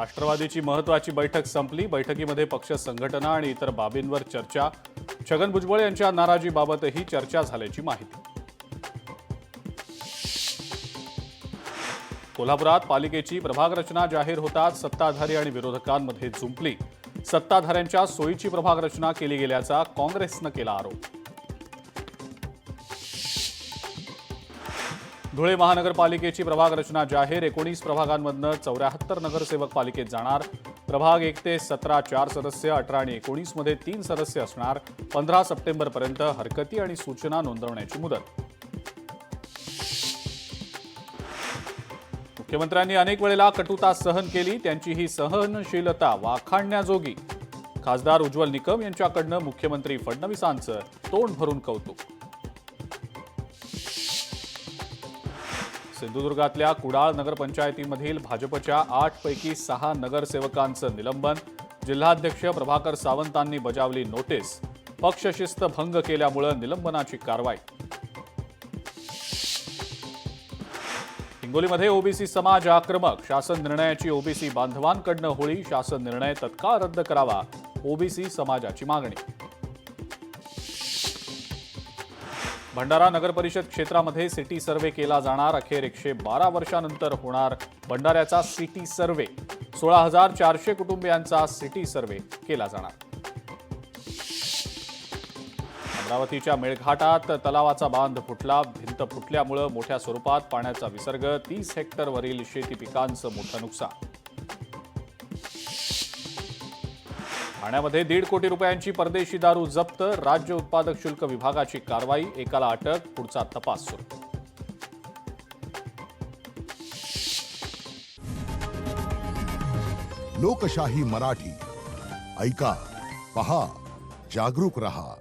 राष्ट्रवादीची महत्त्वाची बैठक संपली। बैठकीमध्ये पक्ष संघटना आणि इतर बाबींवर चर्चा। छगन भुजबळ यांच्या नाराजीबाबतही चर्चा झाल्याची माहिती। कोल्हापुरात पालिकेची प्रभाग रचना जाहीर होताच सत्ताधारी आणि विरोधकांमध्ये जुंपली। सत्ताधाऱ्यांच्या सोयीची प्रभाग रचना केली गेल्याचा काँग्रेसनं केला आरोप। धुळे महानगरपालिकेची प्रभाग रचना जाहीर। 19 प्रभागांमधनं 74 नगरसेवक पालिकेत जाणार। प्रभाग 1 ते 17 4 सदस्य, 18 आणि 19 मध्ये 3 सदस्य असणार। 15 सप्टेंबरपर्यंत हरकती आणि सूचना नोंदवण्याची मुदत। मुख्यमंत्र्यांनी अनेक वेळेला कटुता सहन केली, त्यांची ही सहनशीलता वाखाणण्याजोगी। खासदार उज्ज्वल निकम यांच्याकडनं मुख्यमंत्री फडणवीसांचं तोंड भरून कौतुक। सिंधुदुर्गातल्या कुडाळ नगरपंचायतीमधील भाजपच्या 8 पैकी 6 नगरसेवकांचं निलंबन। जिल्हाध्यक्ष प्रभाकर सावंतांनी बजावली नोटीस। पक्षशिस्त भंग केल्यामुळे निलंबनाची कारवाई। हिंगोलीमध्ये ओबीसी समाज आक्रमक। शासन निर्णयाची ओबीसी बांधवांकडनं होळी। शासन निर्णय तत्काळ रद्द करावा, ओबीसी समाजाची मागणी। भंडारा नगरपरिषद क्षेत्रामध्ये सिटी सर्व्हे केला जाणार। अखेर 112 वर्षांनंतर होणार भंडाऱ्याचा सिटी सर्व्हे। 16,400 कुटुंबियांचा सिटी सर्व्हे केला जाणार। अमरावतीच्या मेळघाटात तलावाचा बांध फुटला। भिंत फुटल्यामुळे मोठ्या स्वरूपात पाण्याचा विसर्ग। 30 हेक्टरवरील शेती पिकांचं मोठं नुकसान। ठाण्यामध्ये 1.5 कोटी रुपयांची परदेशी दारू जप्त। राज्य उत्पादक शुल्क विभागाची कारवाई। एकाला अटक, पुढचा तपास सुरू। लोकशाही मराठी ऐका, पहा, जागरूक रहा।